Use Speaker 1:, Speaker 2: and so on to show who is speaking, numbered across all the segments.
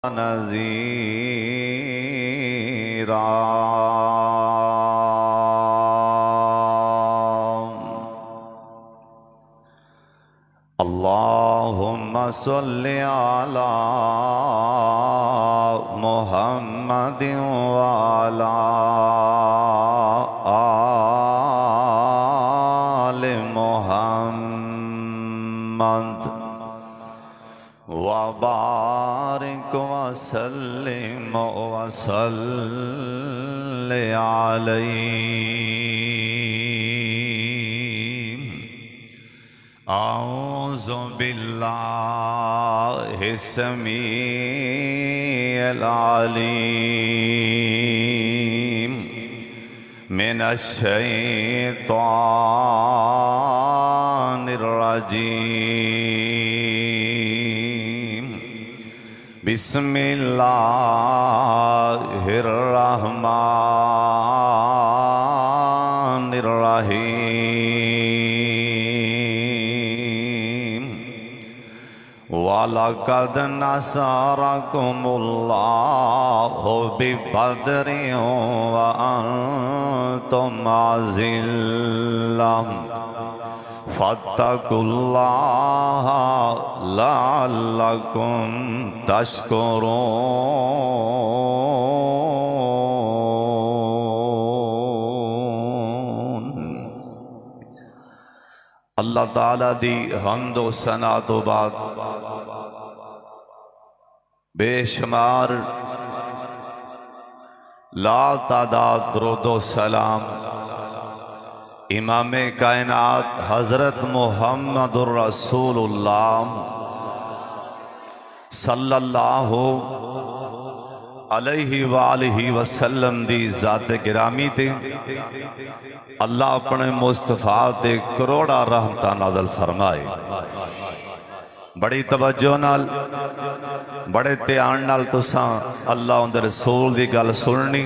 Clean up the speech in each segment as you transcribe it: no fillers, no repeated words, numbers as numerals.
Speaker 1: نذیرا اللہم صلی علی محمد وعلی آل محمد وبارک وسلم وصل علیہ اعوذ باللہ السمیع العلیم من الشیطان الرجیم بسم اللہ الرحمن الرحیم وَلَقَدْ نَصَرَكُمُ اللَّهُ بِبَدْرٍ وَأَنْتُمْ أَذِلَّةٌ فَاتَّقُوا اللَّهَ لَعَلَّكُمْ تشکرون۔ اللہ تعالیٰ دی حمد و ثنا تو بعد بے شمار لا تعداد درود و سلام امام کائنات حضرت محمد الرسول اللہ صلی اللہ علیہ وآلہ وسلم دی ذات گرامی تے اللہ اپنے مصطفیٰ تے کروڑا رحمتہ نازل فرمائے۔ بڑی توجہ نال بڑے دھیان نال تساں اللہ اندر رسول دی گل سننی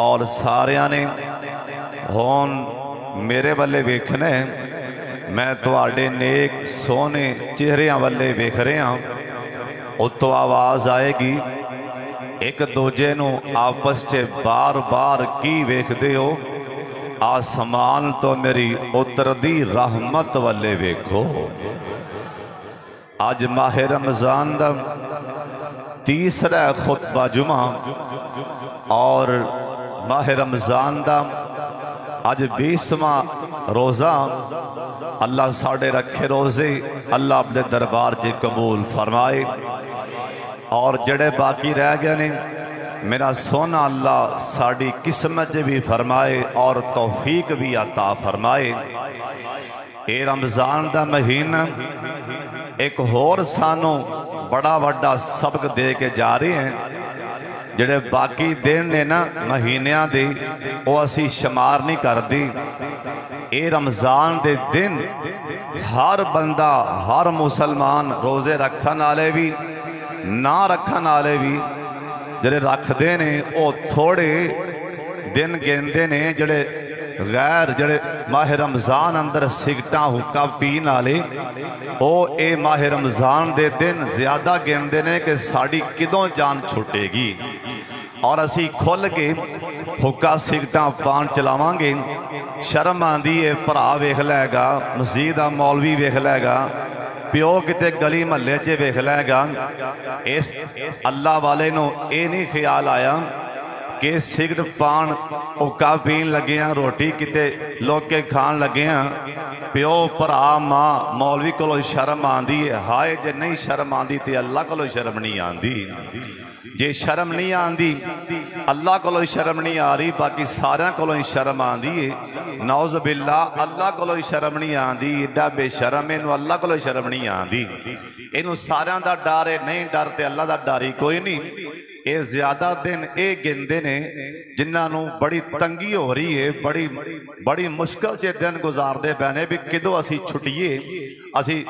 Speaker 1: اور ساریاں نے ہون میرے والے ویکھنے میں تواڈے نیک سونے چہریاں والے ویکھ رہے ہاں اتو آواز آئے گی ایک دوجے نو آپس چے بار بار کی ویکھ دے ہو آسمان تو میری اتردی رحمت والے ویکھو۔ آج ماہ رمضان دا تیسرا خطبہ جمعہ اور ماہ رمضان دا آج 20واں روزہ اللہ ساڑھے رکھے روزے اللہ اپنے دربار جے قبول فرمائے اور جڑے باقی رہ گئے نے میرا سونا اللہ ساڑھی قسمت جے بھی فرمائے اور توفیق بھی عطا فرمائے۔ اے رمضان دا مہینہ ایک ہور سانوں بڑا بڑا سبق دے کے جا رہے ہیں جڑے باقی دن نے نا مہینیاں دے وہ اسی شمار نہیں کر دی۔ اے رمضان دے دن ہر بندہ ہر مسلمان روزے رکھن آلے بھی نہ رکھن آلے بھی جڑے رکھ دے نے وہ تھوڑے دن گیندے نے جڑے غیر جڑے ماہ رمضان اندر سگٹاں حکا پین آلے او اے ماہ رمضان دے دن زیادہ گیندے نے کہ ساڑھی کدوں جان چھوٹے گی اور اسی کھول کے حکا سگٹاں پان چلاوان گے شرم آندی ہے پرا ویکھ لے گا مسجدہ مولوی ویکھ لے گا پیو کتے گلی محلے چے ویکھ لے گا اس اللہ والے نو اے نہیں خیال آیا کہ سگٹ پان اوکا پین لگے ہیں روٹی کتے لوگ کے کھان لگے ہیں پیو پرا ماں مولوی کلو شرم آندی ہے ہائے جے نہیں شرم آندی تے اللہ کلو شرم نہیں آندی جے شرم نہیں آندی اللہ کلو شرم نہیں آ رہی باقی سارا کلو شرم آندی ہے نعوذ باللہ اللہ کلو شرم نہیں آندی ایڈا بے شرم انو اللہ کلو شرم نہیں آندی انو سارا دا ڈارے نہیں ڈارتے اللہ دا ڈاری کوئی نہیں اے زیادہ دن اے گندے نے جنہاں نو بڑی تنگی ہو رہی ہے بڑی مشکل چے دن گزار دے بہنے بھی کدو اسی چھٹیے اسی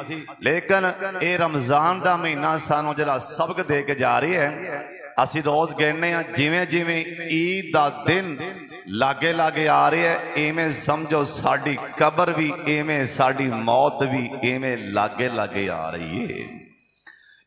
Speaker 1: لیکن اے رمضان دا مہینہ سانو جڑا سبق دے کے جا رہی ہے اسی روز گھننے ہیں جیویں جیویں عید دا دن لاگے لاگے آ رہے ہیں ایمیں سمجھو ساڑھی قبر بھی ایمیں ساڑھی موت بھی ایمیں لاگے لاگے آ رہی ہے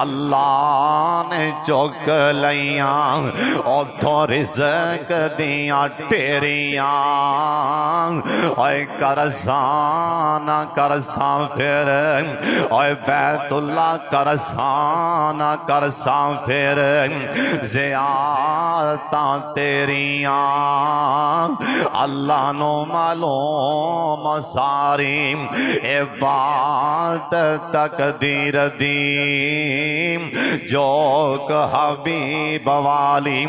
Speaker 1: اللہ نے چک لیاں اتھوں رزق دیاں ٹیریاں اوے کرسان کرسان پھر اوے بیت اللہ کرسان کرسان پھر زیارتاں تیریاں اللہ نو معلوم ساری عبادت تقدیر دیم جو کہ حبیب والی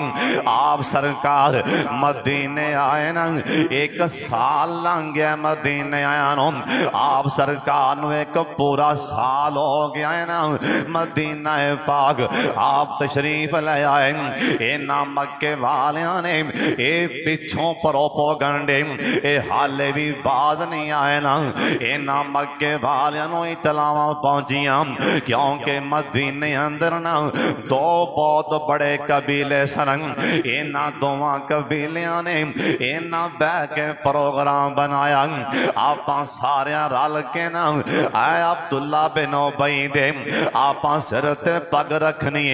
Speaker 1: آپ سرکار مدینے آئے نا ایک سال لنگے مدینے آیا نا آپ سرکار نو ایک پورا سال ہو گیا ہے نا مدینہ پاک آپ تشریف لے آئے اینا مکے والیاں نے اے پچھوں پروپو گنڈے اے حالے بھی بعد نہیں آئے نا اینا مکے والیاں نو اطلاع پہنچیاں کیونکہ مدینے اندر نا دو بہت بڑے قبیلے سنن اینا دوواں قبیلیاں نے اینا بہ کے پروگرام بنایا آپاں ساریاں رل کے نا اے عبداللہ بن ابی دے آپاں سرت پگ رکھنی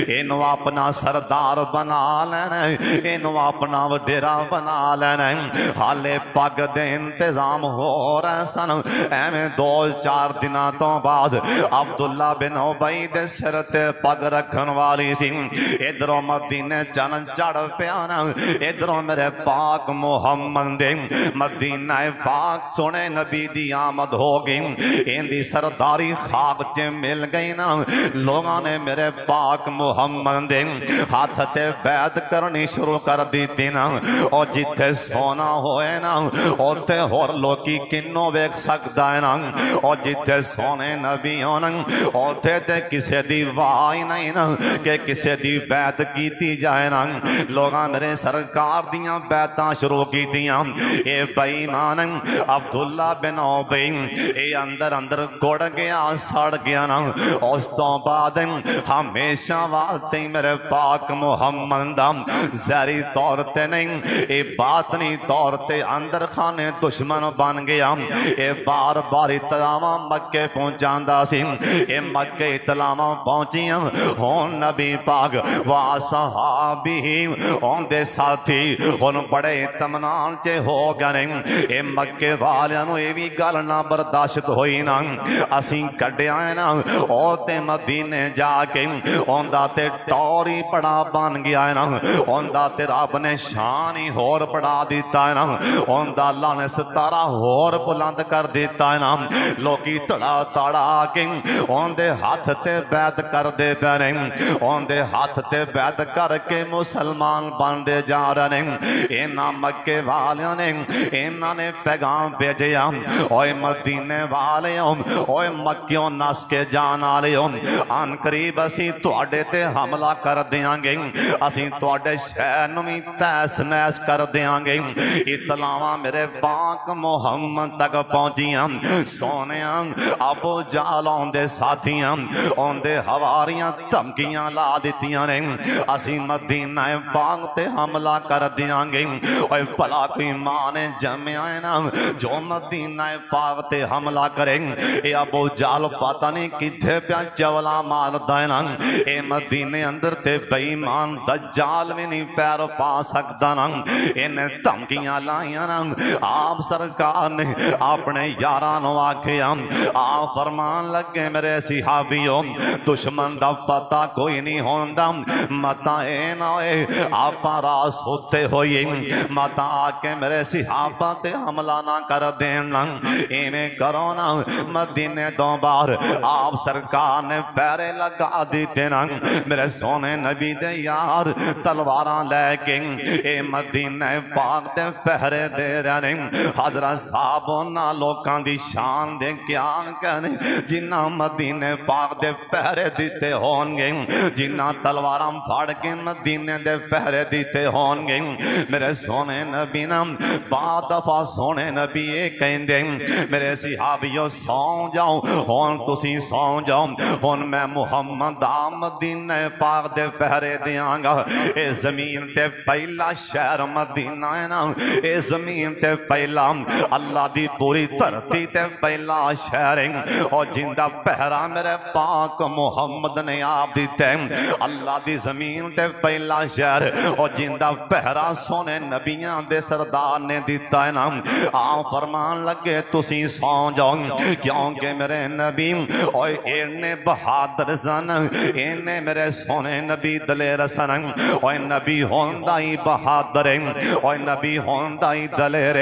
Speaker 1: اینو اپنا سردار بنا لینا اینو اپنا وڈیرا بنا لینا حالے پگ دے انتظام ہو رہے سن ایمیں 2-4 دنہ تو بعد عبداللہ بن ابی دے سرت پگ رکھن والی سی ادھروں مدینے چن چڑھ پیانا ادھروں میرے پاک محمد دے مدینہ پاک سونے نبی دی آمد ہوگی ان دی سرداری خاک چے مل گئی نا لوگاں نے میرے پاک محمد دے ہاتھ تے بیعت کرنی شروع کر دیتی نا اور جتھے سونا ہوئے نا اوتے ہور لوکی کنوں بیک سکتا ہے نا اور جتھے سونے نبی ہونا اوتے تے کسے دی وائی نہیں نا کہ کسے دی بیعت کیتی جائے نا لوگاں میرے سرکار دیاں بیعتاں شروع کی دیاں اے بیمان عبداللہ بن ابی اے اندر اندر گڑ گیا سڑ گیا نا اس تو بعد ہمیشہ واسطے میرے پاک محمد زہری طور تے نہیں اے باطنی طور تے اندر خانے دشمن بن گیا اے بار بار اطلاع مکے پہنچاندہ سی اے مکے اطلاع پہنچیاں ہون نبی پاک صحابی ہون دے ساتھی ہون بڑے اطمینان چے ہو گئے اے مکے والیاں نو اے بھی گل نہ برداشت ہوئی نا اسیں کڈے آئے نا اوتے مدینے جا کے ہون دا تے ٹوری بڑا بن گیا ہے نا ہون دا تے رب نے شانی ہور بڑھا دیتا ہے نا ہون دا اللہ نے ستارہ ہور بلند کر دیتا ہے نا لوکی تڑا تڑا کے ہون دے ہاتھ تے بیعت کر دے پہنے ہون دے ہاتھ تے بیعت کر کے مسلمان بن دے جا رہے اینا مکے والیاں نے اینا نے پیغام بھیجیا اوے مدینے والے اوے مکیوں نس کے جان آلے آن قریب اسی توڑے تے حملہ کر دیاں گے اسی توڑے شہر نمی تیس نیس کر دیاں گے اطلاع میرے پاک محمد تک پہنچیاں سونیاں ابو جہل اون دے ساتھیاں اون دے حواریاں دھمکیاں لا دیتیاں نے اسی مدینہ پاک تے حملہ کر دیاں گے اوے بھلا کوئی مانے جمعائے نا جو مدینہ پاک تے حملہ کریں اے ابو جہل پتہ نہیں کتھے پیا چولا مار دائنا اے مدینے اندر تے بیمان دجال میں نہیں پیر پا سکتا نا انہیں دھمکیاں لائیاں نا آپ سرکار نے اپنے یارانو آکھیا آپ فرمان لگے میرے صحابیوں دشمن دا پتہ کوئی نہیں ہوندہ متا اے نوے آپ راس ہوتے ہوئی متا آکے میرے صحابہ تے حملہ نہ کر دینا ایمیں کرو نا مدینے دو بار آپ سرکار نے پیرے لگا دیتے نا میرے سونے نبی دے یار تلواراں لے کے اے مدینے پاک دے پہرے دے رہنے حضرت صاحبوں نا لوکاں دی شان دے کیا کہنے جنہ مدینے پاک دے پہرے دیتے ہونگے جنہ تلواراں پھاڑ کے مدینے دے پہرے دیتے ہونگے میرے سونے نبی نا بعد دفعہ سونے نبی ایک کہیں دیں میرے صحابیوں سون جاؤں ہون تسی سون جاؤں ہون میں محمد مدینہ پاک دے پہرے دیاں گا اے زمین تے پہلا شہر مدینہ ہے نا اے زمین تے پہلا اللہ دی پوری دھرتی تے پہلا شہر ہے اور جندہ پہرے پہرا میرے پاک محمد نے آپ دیتے ہیں۔ اللہ دی زمین تے پہلا شہر اور جندہ پہرا سونے نبیاں دے سردار نے دیتا ہے نا۔ آپ فرمان لگے تسی سو جاؤ کیونکہ میرے نبی اور اینے بہادر سن، اینے میرے سونے نبی دلیر سن، اور نبی ہوندائی بہادر اور نبی ہوندائی دلیر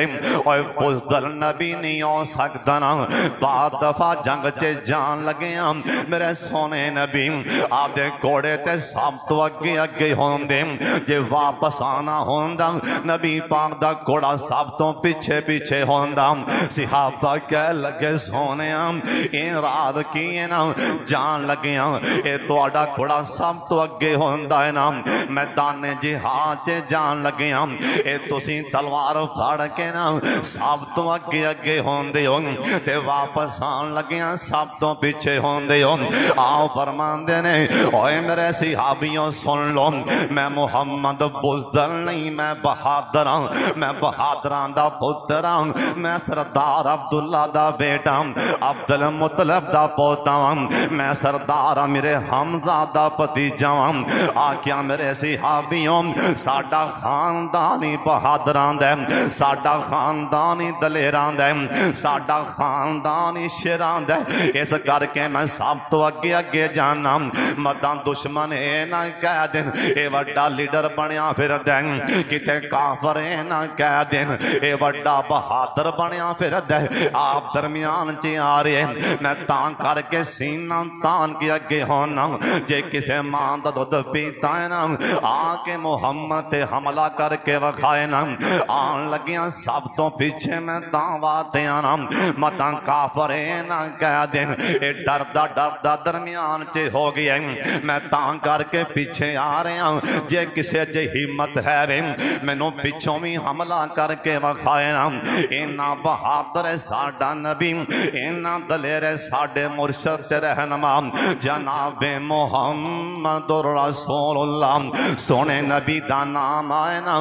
Speaker 1: اور بزدل نبی نہیں ہو سکتا نا۔ بعد دفعہ جنگ چے جان لگے ہم میرے سونے نبی آدھے کوڑے تے سب تو اگے اگے ہوندے، جے واپس آنا ہوندا نبی پاک دا کوڑا سب تو پیچھے پیچھے ہوندا۔ صحابہ کہہ لگے سونے ہم این رات کیے نا جان لگے ہم اے تو آڈا کوڑا سب تو اگے ہوندا ہے نا۔ میدان جہاد چے جان لگے ہم اے تسی تلوار پھاڑ کے نا سب تو اگے اگے ہوندے ہو تے واپس آن لگے ہاں سب تو پیچھے ہوندے ہو۔ آؤ فرمان دینے اوے میرے صحابیوں سن لو، میں محمد بزدل نہیں، میں بہادر ہوں، میں بہادران دا پتر ہوں، میں سردار عبداللہ دا بیٹا ہوں، عبدالمطلب دا پوتا ہوں، میں سردار میرے حمزہ دا پتیجا ہوں۔ آکیا میرے صحابیوں ساڈا خاندانی بہادران دے، ساڈا خاندانی دلیران دے، ساڈا خاندانی شیران دے، اس کر کے میں سب تو اگے اگے جانا۔ مدان دشمن اے نہ کہہ دن اے وڈا لیڈر بنیا پھر دیں، کتے کافر اے نہ کہہ دن اے وڈا بہادر بنیا پھر دیں۔ آپ درمیان چی آ رہے میں تان کر کے سینہ تان کی اگے ہونا، جے کسے ماں دا دودھ پیتا ہے نا آکے محمد تے حملہ کر کے وکھائے نا۔ آن لگیاں سب تو پیچھے میں تان واتے آنا، مدان کافر اے نہ کہہ دن اے ڈردہ ڈردہ درمیان چے ہو گیا، میں تان کر کے پیچھے آ رہے ہیں، جے کسے جے ہمت ہے وے میں نو پیچھوں میں حملہ کر کے وکھائے نا۔ اینا بہادر ساڈا نبی، اینا دلیر ساڈے مرشد رہنما جناب محمد رسول اللہ سونے نبی دا نام آئے نا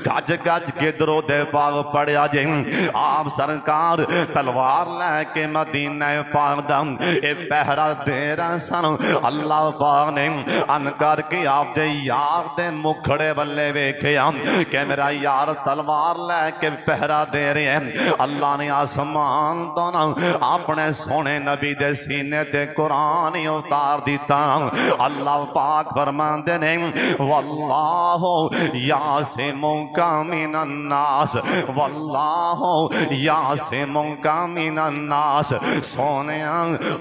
Speaker 1: گج گج کے درود پاک پڑیا جے۔ آپ سرکار تلوار لے کے مدینہ پاک دا اے پہرا دے رہا سن، اللہ پاک نے ان کر کے آپ دے یار دے مکھڑے بلے ویکھے کہ میرا یار تلوار لے کے پہرا دے رہے ہیں۔ اللہ نے آسمان تو نا اپنے سونے نبی دے سینے دے قرآن اتار دیتا۔ اللہ پاک فرمان دے نے واللہ یعصمک من الناس، واللہ یعصمک من الناس۔ سونے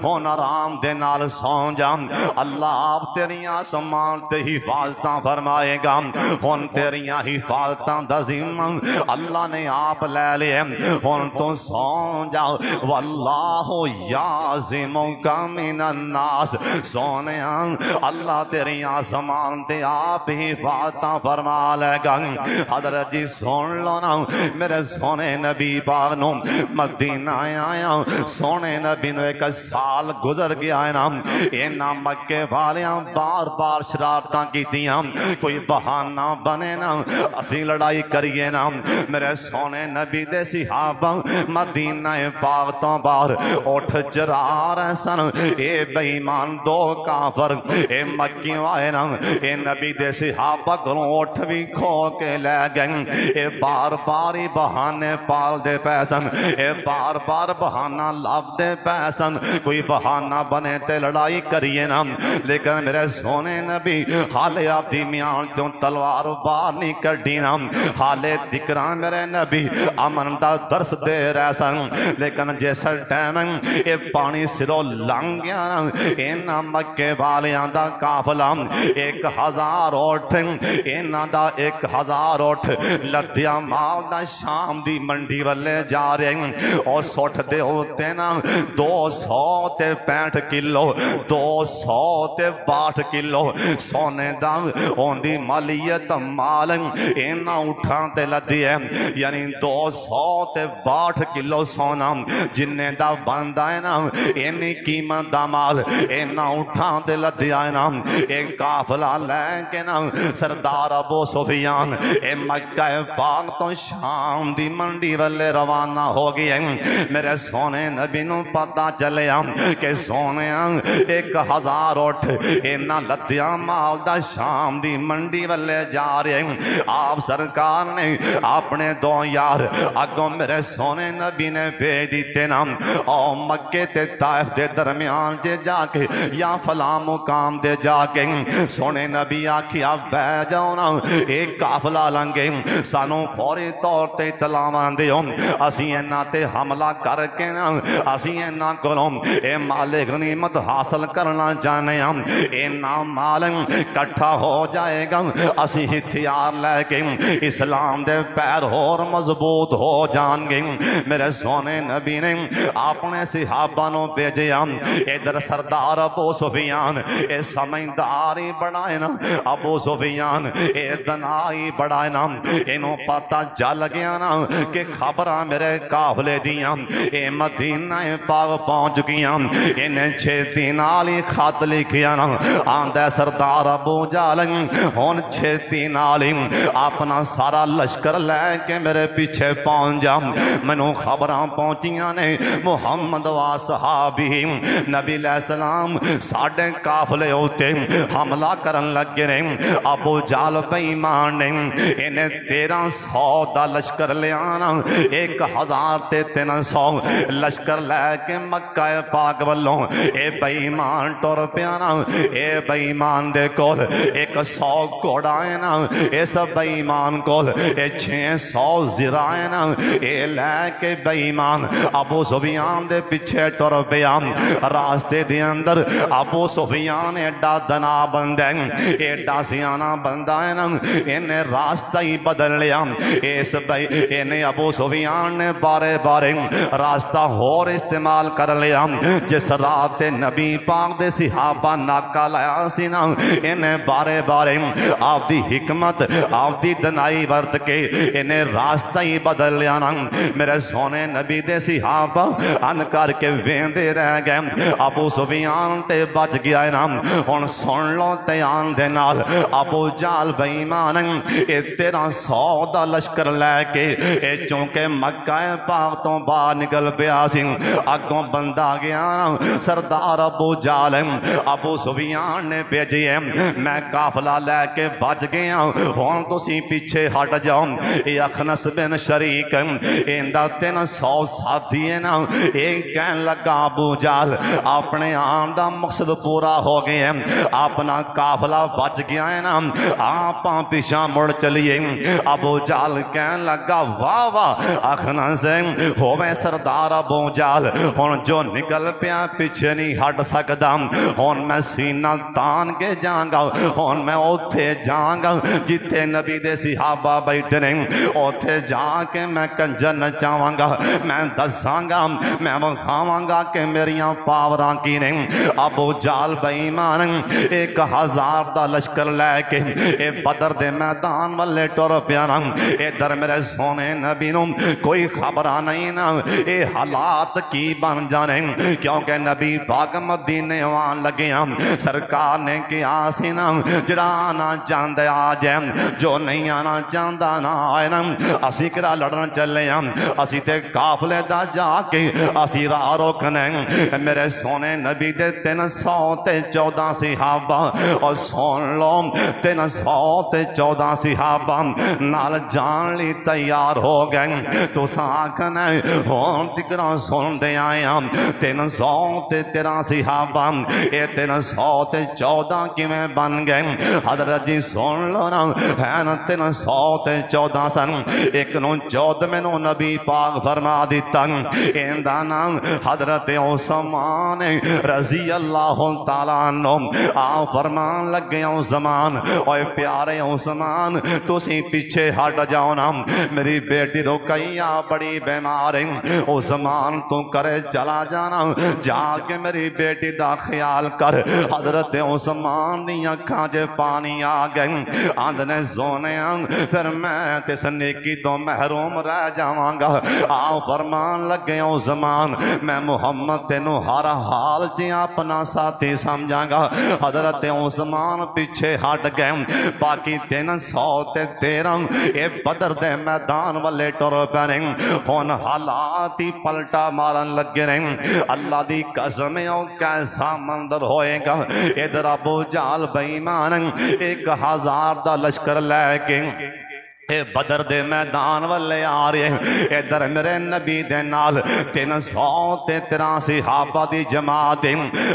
Speaker 1: ہون آرام دے نال سون جا، اللہ آپ تیری آسمان تے حفاظتاں فرمائے گا، ہون تیریاں حفاظتاں دا ذمہ اللہ نے آپ لے لے، ہون تو سون جا واللہ یعصمک من الناس۔ سونے اللہ تیری آسمان تے آپ حفاظتاں فرما لے گا۔ حضرت جی سن لو نا میرے سونے نبی پاک نو مدینہ آیا، سونے نبی نو ایک سال گزر گیا ہے نا، اینا مکے والیاں بار بار شرارتاں کی دیاں، کوئی بہانہ بنے نا اسی لڑائی کریے نا۔ میرے سونے نبی دے صحابہ مدینہ پاک تو باہر اٹھ چرا رہے سن، اے بے ایمان دو کافر اے مکیوں آئے نا، اے نبی دے صحابہ کو اٹھ بھی کھو کے لے گئے، اے بار بار ہی بہانے پال دے پیسن، اے بار بار بہانہ لاب دے پیسن، کوئی بہانہ بنے تے لڑائی کریے نا۔ لیکن میرے سونے نبی حالے آدھی میان چوں تلوار بار نہیں کڑی نا، حالے دکران میرے نبی امن دا درس دے رہے سن۔ لیکن جیسا ٹائم اے پانی سرو لنگ گیا نا، اینا مکے والیاں دا کافلہ 1000 اٹھ، اینا دا 1000 اٹھ لدیا مال دا شام دی منڈی والے جا رہے ہیں، اور سوٹھ دے ہوتے نا 265 کلو، 262 کلو سونے دا ہوندی مالیت مال اینا اٹھان تے لدی ہے، یعنی 262 کلو سونا جننے دا بندہ ہے نا، اینی قیمت دا مال اینا اٹھان تے لدی ہے نا۔ ایک کافلہ لے کے نا سردار ابو سفیان اے مکہ پاک تو شام دی منڈی والے روانہ ہو گئے۔ میرے سونے نبی نو پتہ چلے کہ سونے 1000 اٹھ اینا لدیاں مال دا شام دی منڈی والے جا رہے ہیں۔ آپ سرکار نے اپنے 2 یار اگوں میرے سونے نبی نے بھیج دیتے نا، او مکے تے طائف دے درمیان جے جا کے یا فلاں مقام دے جا کے سونے نبی آکھیا بہ جاؤ نا، ایک قافلہ لنگے سانو فوری طور تے اطلاع دیو، اسی اینا تے حملہ کر کے نا اسی اینا کولوں اے مال غنیمت حاصل کرنا چاہنے ہم، اینا مال کٹھا ہو جائے گا، اسی ہتھیار لے کے اسلام دے پیر اور مضبوط ہو جان گے۔ میرے سونے نبی نے اپنے صحابہ نو بھیجیا، ادھر سردار ابو سفیان اے سمجھداری بڑھائے نا، ابو سفیان اے دنائی بڑھائے نا، انہوں پتہ چل گیا نا کہ خبراں میرے قافلے دیاں اے مدینہ پاک پہنچ گیا، انہیں 6 دن آلی خط لکھیا نا، آندہ سردار ابو جہل ہون 6 دن آلی اپنا سارا لشکر لے کے میرے پیچھے پہنچ جا، منو خبراں پہنچیاں نے محمد و صحابی نبی علیہ السلام ساڑھے قافلے ہوتے حملہ کرن لگے نے، ابو جہل بے ایمان نے انہیں 1300 دا لشکر لے آنا، 1000 تے 300 لشکر لے کے مکہ پاک والوں اے بے ایمان ٹور پیانا، اے بے ایمان دے کول 100 گھوڑا ہے نا، اس بے ایمان کول 600 زرائے نا، اے لے کے بے ایمان ابو سفیان دے پیچھے ٹور پیا، راستے دے اندر ابو سفیان ایڈا دنا بندہ ایڈا سیانا بندہ ہے نا، انہیں راستہ ہی بدل لیا، اس بے انہیں ابو سفیان نے بارے بارے راستہ اور استعمال کر لیا، جس رات نبی پاک دے صحابہ ناکا لایا سی نا، انہیں بارے بارے آپ دی حکمت آپ دی دنائی ورد کے انہیں راستہ ہی بدل لیا نا، میرے سونے نبی دے صحابہ ان کر کے ویندے رہ گئے، ابو سفیان تے بچ گیا ہے نا، ان سن لو تے آن دے نال ابو جہل بے ایمان اے 1300 دا لشکر لے کے اے چونکہ مکہ پاک تو باہر نکل پیا سی، اگوں بندہ گیا نا، سردار ابو جہل ابو سفیان نے بھیجے میں قافلہ لے کے بچ گیا، ہون تسی پیچھے ہٹ جاؤ، اے اخنس بن شریک ایندہ 300 ساتھی ہے نا، ایک کہن لگا ابو جہل اپنے آن دا مقصد پورا ہو گئے، اپنا قافلہ بچ گیا ہے نا، آپاں پیچھا مڑ چلیے، ابو جہل کہن لگا واہ واہ اخنس ہوئے سردار ابو جہل، ہون جو نکل پیا پیچھے نہیں ہٹ سکدا، ہون میں سینہ تان کے جاؤں گا، ہون میں اوتھے جاؤں گا جتے نبی دے صحابہ بیٹھنے، اوتھے جا کے میں کنجر نچاواں گا، میں دساں گا، میں بخاواں گا کہ میریاں پاوراں کی نہیں۔ ابو جہل بے ایمان 1000 دا لشکر لے کے اے بدر دے میدان والے ٹور پیانا، ادھر میرے سونے نبی نو کوئی خبرہ نہیں نا، اے حالات کی بن جانے، کیونکہ نبی پاک مدینے وان لگے ہم، سرکار نے کیا سی نا، جڑا آنا چاندے آجے، جو نہیں آنا چاندہ نہ آئے نا، اسی کرا لڑن چلے ہم، اسی تے قافلے دا جا کے اسی راہ روکنے، میرے سونے نبی دے 300 تے 14 صحابہ، اور سون لو 300 تے 14 صحابہ نال جان لی تیار ہو گئے، تو ساکھنے ہون تکرا سن دے آئے ہم، 300 تے 13 صحابہ، اے 300 تے 14 کی میں بن گئے، حضرت جی سن لو نا، ہے نا 300 تے 14 سن، ایک نو 14 میں نو نبی پاک فرما دیتا، ایندہ نام حضرت عثمان رضی اللہ تعالیٰ عنہ، آپ فرمان لگ گئے عثمان، اوہ پیارے عثمان تسی پیچھے ہٹ جاؤ نا، میری بیٹی رقیہ بڑی بیمار ہے، عثمان تو کرے چلا جانا، جا کے میری بیٹی دا خیال کر، حضرت عثمان دی اکھاں جے پانی آ گئے، آندھنے زونے پھر میں تس نیکی تو محروم رہ جاواں گا، آپ فرمان لگ گئے عثمان میں محمد تینو ہر حال جی اپنا ساتھی سمجھاں گا، حضرت عثمان پیچھے ہٹ گئے، باقی 300 تے 13 اے بدر دے میدان والے ٹور پینے، ہون حالات ہی پلٹا مارن لگے رہیں، اللہ اللہ دی قسم او کیسا منظر ہوئے گا. ادھر ابو جہل بے ایمان 1000 دا لشکر لے کے بدر دے میدان والے آ رہے. ادھر میرے نبی دے نال 383 صحابہ دی جماعت.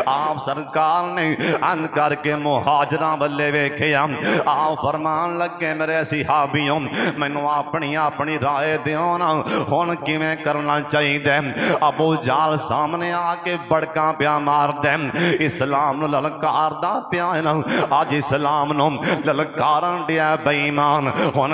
Speaker 1: آپ سرکار نے ان کر کے مہاجراں والے ویکھیا. آپ فرمان لگے میرے صحابیوں مینوں اپنی اپنی رائے دیو نا ہن کیویں کرنا چاہیے. ابو جہل سامنے آ کے بڑکاں پیا مار دے. اسلام نو للکاردا پیا نا. اج اسلام نو للکارن دیا بے ایمان. ہن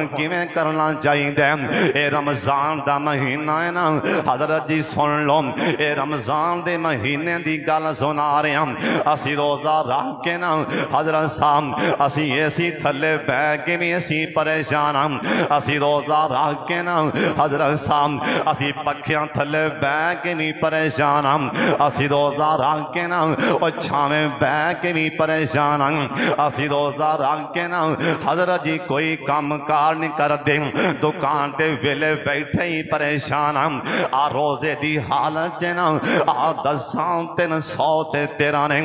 Speaker 1: کرنا چاہیے. اے رمضان دا مہینہ ہے نا حضرت جی سن لو. اے رمضان دے مہینے دی گل سنا رہے ہیں. اسی روزہ رکھ کے نا حضرت صاحب اسی ایسی تھلے بہ کے بھی اسی پریشان ہم. اسی روزہ رکھ کے نا حضرت صاحب اسی پکھیاں تھلے بہ کے بھی پریشان ہم. اسی روزہ رکھ کے نا اور چھاویں بہ کے بھی پریشان ہم. اسی روزہ رکھ کے نا حضرت جی کوئی کام کار نہیں کر دیں. دکان تے ویلے بیٹھے ہی پریشان ہم. آ روزے دی حالت جنا آ 10,313 نے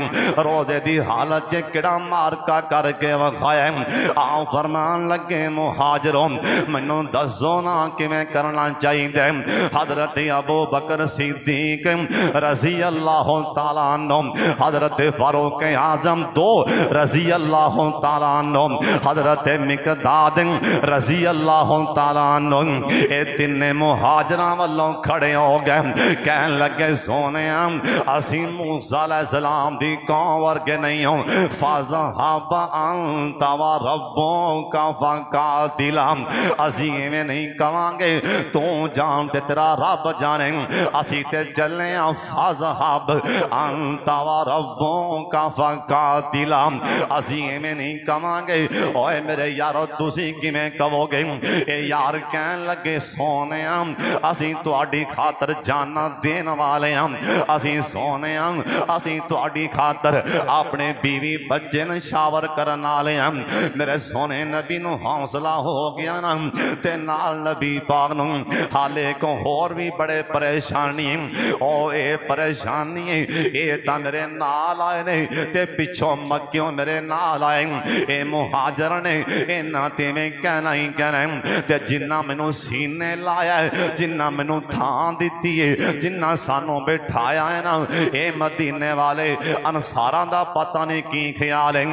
Speaker 1: روزے دی حالت جے کڑا مارکا کر کے وکھایا. آ فرمان لگے مہاجروں منوں دسو نا کیویں کرنا چاہیے. حضرت ابو بکر صدیق رضی اللہ تعالیٰ عنہ, حضرت فاروق اعظم 2 رضی اللہ تعالیٰ عنہ, حضرت مقداد رضی اللہ تعالیٰ عنہ, اے تین مہاجراں والوں کھڑے ہو گئے. کہن لگے سونے اسی موسیٰ علیہ السلام دی قوم ورگے نہیں ہوں. فَذَهَبَ أَنْتَ وَرَبُّكَ فَقَاتِلَا. اسی میں نہیں کہاں گے تو جانتے تیرا رب جانے. اسی تے چلے فَذَهَبْ أَنْتَ وَرَبُّكَ فَقَاتِلَا. اسی میں نہیں کہاں گے اوے میرے یارو تسی کی میں کہو گے. اے یار کہن لگے سونے اسی تواڈی خاطر جانا دین والے ہم. اسی سونے اسی تواڈی خاطر اپنے بیوی بچے نشاور کرن والے ہم. میرے سونے نبی نو حوصلہ ہو گیا نا تے نال نبی پاک نو حالے کو اور بھی بڑے پریشانی. او اے پریشانی اے تا میرے نال آئے نے تے پچھوں مکیوں میرے نال آئے. اے مہاجر نے انہاں تے میں کہنا ہی کہنا ہے تے جنہ مینوں سینے لایا ہے, جنہ مینوں تھان دیتی ہے, جنہ سانوں بٹھایا ہے نا, اے مدینے والے انصاراں دا پتہ نہیں کی خیال ہے.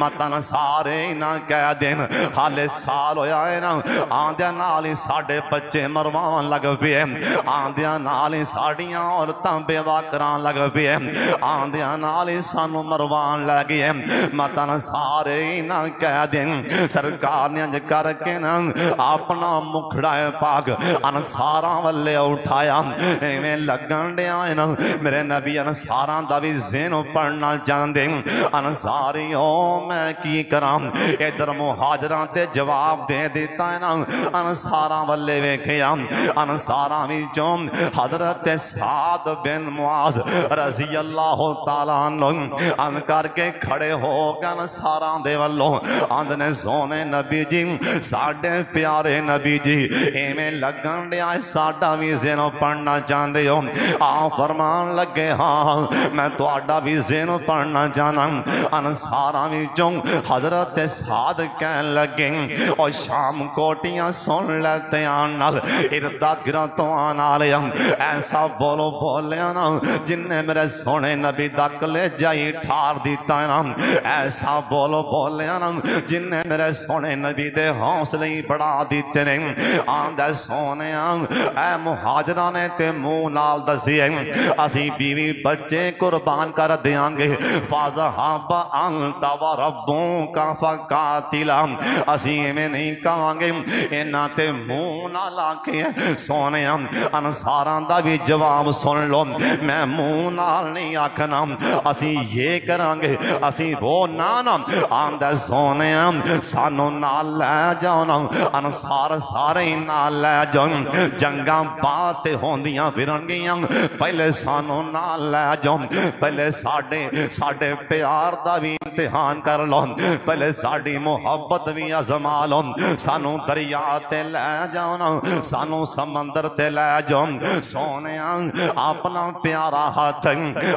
Speaker 1: مت انصارے نہ کہہ دین حالے سال ہویا ہے نا آندیاں نال ہی ساڈے بچے مروان لگ پئے, آندیاں نال ہی ساڈیاں عورتاں بیوہ کران لگ پئے, آندیاں نال ہی سانوں مروان لگ گئے. مت انصارے نہ کہہ دین. سرکار نے انج کر کے نا اپنا مکھڑا پاک انصاراں والے اٹھایا. ایویں لگن دیا ہے نا میرے نبی انصاراں دا بھی ذہن پڑھنا چاہندے. انصاریوں میں کی کراں. ادھر مہاجراں تے جواب دے دیتا ہے نا انصاراں والے ویکھیا. انصاراں وچوں حضرت سعد بن معاذ رضی اللہ تعالیٰ عنہ ان کر کے کھڑے ہو گئے انصاراں دے والوں. آندنے سونے نبی جی ساڑھے پیارے نبی جی ایمیں لگن دیا ساڑھا بھی زینو پڑھنا چاندے ہو. آپ فرمان لگے ہاں میں تو آڑھا بھی زینو پڑھنا جانا. انصاراں بھی چون حضرت سعد کہن لگے اور شام کوٹیاں سن لیتے آنال اردہ گراتوں آنا لے ہم. ایسا بولو بولے آنا جن نے میرے سونے نبی دکلے جائی ٹھار دیتا ہے نا. ایسا بولو بولے آنا جن نے میرے سونے نبی دے حوصلے ہی بڑھا دیتے نے. آندے سونے اے مہاجرانے تے منہ نال دسی اسی بیوی بچے قربان کر دیاں گے. فَذَهَبَ أَنْتَ وَرَبُّكَ فَقَاتِلَا. اسی میں نہیں کہاں گے انہاں تے منہ نہ لاکے. سونے انصاراں دا بھی جواب سن لو. میں منہ نال نہیں آکھنا اسی یہ کران گے اسی وہ نانا. آندے سونے سانو نال لے جاؤ نا. انصار سارے نال لے جاؤ. جنگاں باتیں ہوندیاں پھرن گیاں پہلے سانو نال لے جاؤ. پہلے ساڑھے پیار دا بھی امتحان کر لو پہلے ساڑی محبت بھی ازما لو سانو دریا تے لے جاؤ سانو سمندر تے لے جاؤ سونے اپنا پیارا ہاتھ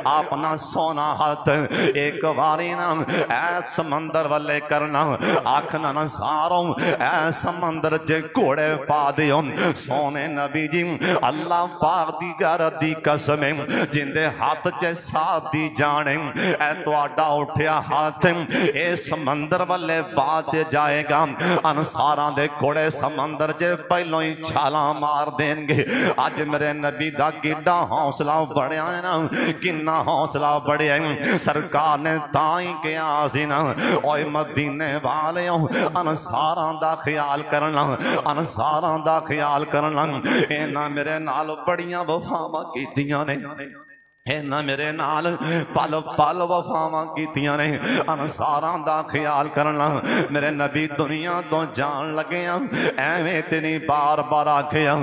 Speaker 1: اپنا سونا ہاتھ ایک باری نا اے سمندر والے کرنا آکھنا نا ساروں اے سمندر جے گھوڑے پا دیو سونے نبی جی اللہ پاک دی غیرت دی قسم جن دے ہاتھ چے ساتھ دی جانے اے تو آڈا اٹھیا ہاتھ اے سمندر والے بات جائے گا انصاراں دے گھوڑے سمندر جے پہلوں ہی چھالا مار دیں گے آج میرے نبی دا گڈا حوصلہ بڑھیا ہے نا کنا حوصلہ بڑھیا ہے سرکار نے تائیں کیا سی نا اوے مدینے والیوں انصاراں دا خیال کرنا انصاراں دا خیال کرنا اینا میرے نال بڑیاں وفاواں کیتیاں نے اینا میرے نال پل پل وفاواں کیتیاں نے انصاراں دا خیال کرنا میرے نبی دنیا تو جان لگے ایویں تینی بار بار آکھیا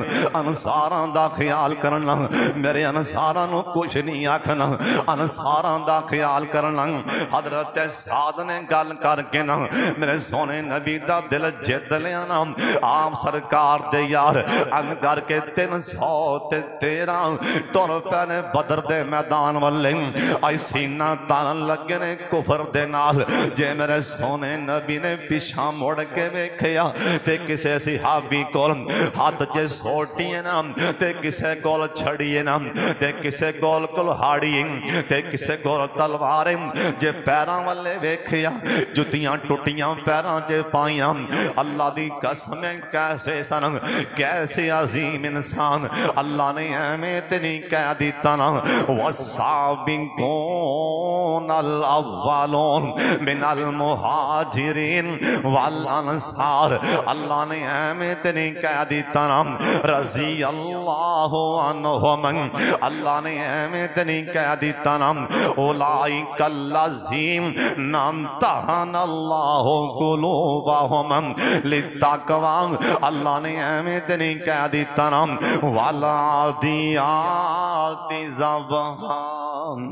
Speaker 1: انصاراں دا خیال کرنا میرے انصاراں نو کچھ نہیں آکھنا انصاراں دا خیال کرنا حضرت سعد نے گل کر کے نا میرے سونے نبی دا دل جت لیا نا آپ سرکار دے یار ان کر کے 313 ٹر پینے بدر دے میدان والے آئی سینہ تان لگے نے کفر دے نال جے میرے سونے نبی نے پیچھا موڑ کے بیکھیا تے کسے صحابی کول ہاتھ چے سوٹیے نا تے کسے کول چھڑیے نا تے کسے کول کلہاڑی تے کسے کول تلواریں جے پیراں والے بیکھیا جتیاں ٹوٹیاں پیراں جے پائیاں اللہ دی قسمیں کیسے سن کیسے عظیم انسان اللہ نے ہمیں تنی کہہ دیتا نا والسابقون الاولون من المہاجرین والانصار اللہ نے ہمیں تنی کہہ دیتا نا رضی اللہ عنہم اللہ نے ہمیں تنی کہہ دیتا نا اولئک الذین امتحن اللہ قلوبہم للتقوی اللہ نے ہمیں تنی کہہ دیتا نا والعادیات ضبحان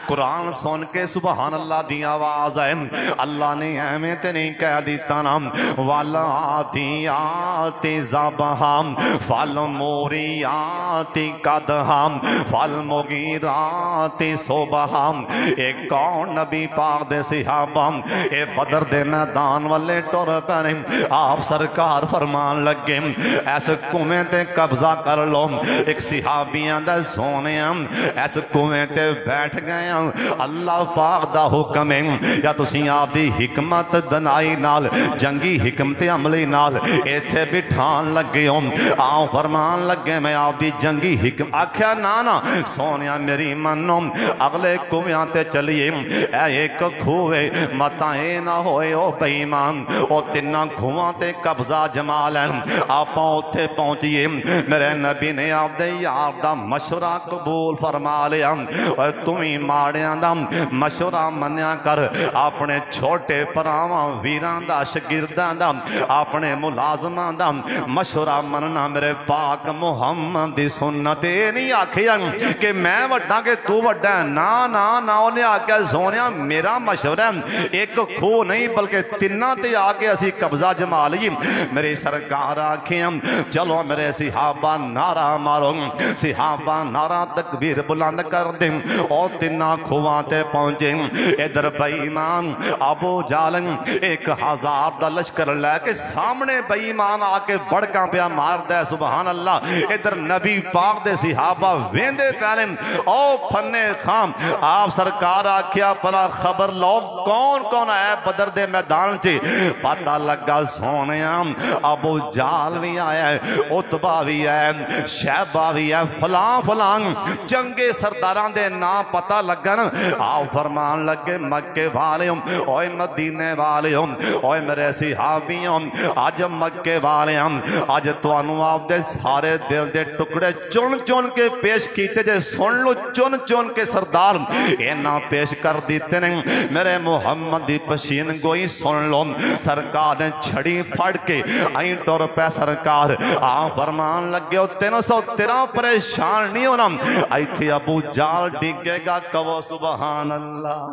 Speaker 1: قرآن سن کے سبحان اللہ دی آواز ہے اللہ نے ہمیں تے نہیں کہہ دیتا نا والعادیات ضبحا فالموریات قدحا فالمغیرات صبحا ایک کون نبی پاک دے صحابہ اے بدر دے میدان والے ٹر پہنے آپ سرکار فرمان لگے ایسے کنویں تے قبضہ کر لو ایک صحابیاں دے سونے ایسے کنویں تے بیٹھ گئے اللہ پاک دا حکم ہے یا تسی آپ دی حکمت دنائی نال جنگی حکمت عملی نال ایتھے بٹھان لگے ہوں آؤ فرمان لگے میں آپ دی جنگی حکم آکھیا نانا سونیا میری منوں اگلے کنویں تے چلیے اے ایک کھوے متائیں نہ ہوئے او بیمان او تنہ کھواں تے قبضہ جمال ہے آپ اوتھے پہنچیے میرے نبی نے آپ دے یار دا مشورہ قبول فرما لیا اور تمہیں ماڑیاں دا مشورہ منیا کر اپنے چھوٹے پراواں ویران دا شگردان دا اپنے ملازمان دا مشورہ مننا میرے پاک محمد دی سنت نہیں آکھیا کہ میں وڈا کہ تو وڈا ہے نا نا نا انہیں آکھیا سونیا میرا مشورہ ایک کھو نہیں بلکہ تنہ تے آگے اسی قبضہ جما لی میری سرکار آکھیا چلو میرے صحابہ نعرہ مارو صحابہ نعرہ تکبیر بلند کر دیں اور تنہ کھواتے پہنچیں ادھر بیمان ابو جالن 1000 دا لشکر لے کے سامنے بیمان آکے بڑکاں پہ مار دے سبحان اللہ ادھر نبی پاک دے صحابہ ویندے پہلے او پھنے خام آپ سرکار آکھیا پلا خبر لو کون کون آئے بدر دے میدان چے پتہ لگا سونیاں ابو جال بھی آیا ہے عتبہ بھی ہے شیبہ بھی ہے فلان فلان جنگے سرداران دے نام پتہ لگا نا آؤ فرمان لگے مکے والے ہوں اوہ مدینے والے ہوں اوہ میرے صحابی ہوں آج مکے والے ہوں آج تو انو آپ دے سارے دل دے ٹکڑے چون چون کے پیش کیتے جے سن لو چون چون کے سردار اینا پیش کر دیتے نہیں میرے محمد دی پشین گوئی سن لو سرکار نے چھڑی پھڑ کے آئیں ٹور پہ سرکار آؤ فرمان لگے ہو 313 پریشان نہیں ہونا آئی تھی ابو جال ڈگے گا کہو سبحان اللہ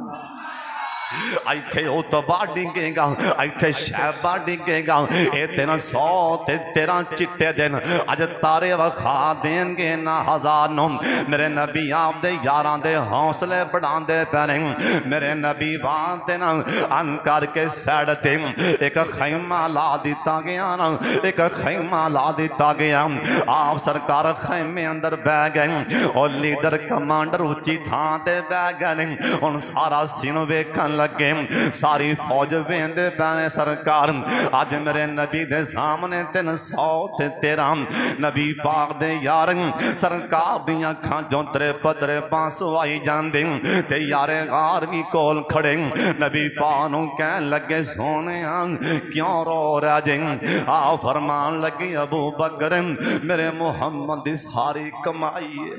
Speaker 1: ایتھے اتبا ڈنگے گا ایتھے شہبہ ڈنگے گا اے تینا 100 تے 13 چٹے دن اج تارے وکھا دین گے نا ہزاروں میرے نبی آپ دے یاران دے حوصلے بڑھان دے پہنے میرے نبی بان تے نا ان کر کے سیڑ تے ایک خیمہ لا دیتا گیا نا ایک خیمہ لا دیتا گیا آپ سرکار خیمے اندر بہ گئے اور لیڈر کمانڈر اچھی تھان تے بہ گئے ان سارا سینو ویکھن لگے ساری فوج ویندے پہنے سرکار آج میرے نبی دے سامنے 300 تے 13 نبی پاک دے یارن سرکار دیاں کھان جونترے پترے پانسو آئی جاندے تے یارے غار بھی کول کھڑے نبی پانوں کہن لگے سونے کیوں رو رہا جیں فرمان لگی ابو بکر میرے محمد ساری کمائی ہے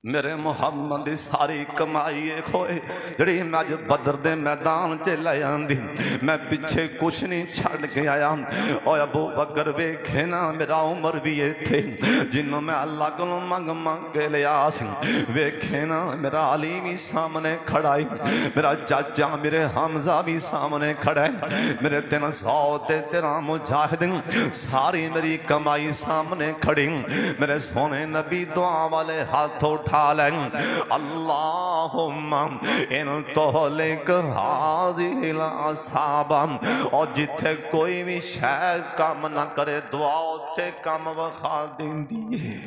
Speaker 1: میرے محمد ساری کمائی کھوئے جڑی میں اج بدر دے میدان چے لے آندی میں پیچھے کچھ نہیں چھڑ کے آیا او ابو بکر ویکھے نا میرا عمر بھی یہ تھے جنہوں میں اللہ کو منگ کے لے آسی ویکھے نا میرا علی بھی سامنے کھڑائی میرا چاچا میرے حمزہ بھی سامنے کھڑائی میرے 300 تے 13 مجاہدین ساری میری کمائی سامنے کھڑی میرے سونے نبی دعا والے ہاتھوں اللہم ان تہلک حاضی الاصحاب اور جتھے کوئی بھی شے کام نہ کرے دعا اتھے کام وکھا دیں دیئے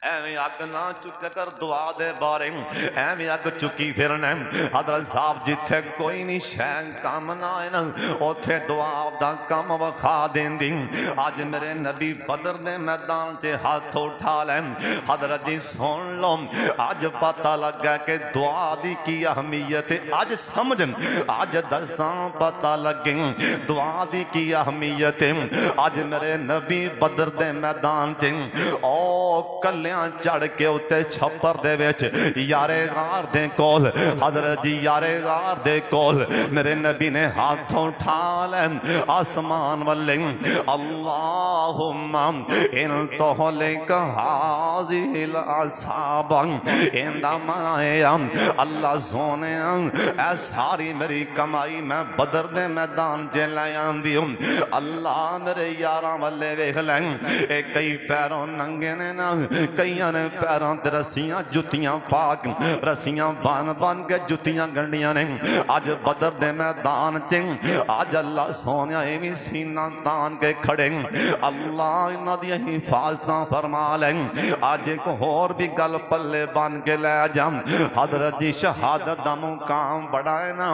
Speaker 1: ایویں اگ نہ چکے کر دعا دے بارے ایویں اگ چکی پھرنے حضرت صاحب جتھے کوئی نہیں شین کام نہ آئے نا اتھے دعا دا کام وکھا دین دی آج میرے نبی بدر دے میدان چے ہاتھ اٹھا لیں حضرت جی سن لو آج پتہ لگا کہ دعا دی کی اہمیت آج سمجھن آج دساں پتہ لگیں دعا دی کی اہمیت آج میرے نبی بدر دے میدان چے او کلیاں چڑھ کے اتے چھپر دے ویچ یارے غار دے کول حضرت جی یارے غار دے کول میرے نبی نے ہاتھوں اٹھا لیں آسمان والے اللہم ان تہلک حاضی الاصحاب ان دا منائے اللہ سونے اے ساری میری کمائی میں بدر دے میدان چے لے آندی ہوں اللہ میرے یاراں والے ویکھ لیں اے کئی پیروں ننگے نے نا کئیاں نے پیروں تے رسیاں جتیاں پاک رسیاں بان کے جتیاں گنڈیاں نے آج بدر دے میدان چیں آج اللہ سونیا ایویں سینہ تان کے کھڑے اللہ انہاں دی حفاظتاں فرما لیں آج ایک اور بھی گل پلے بان کے لے جام حضرت جی شہادت دا مقام بڑھائے نا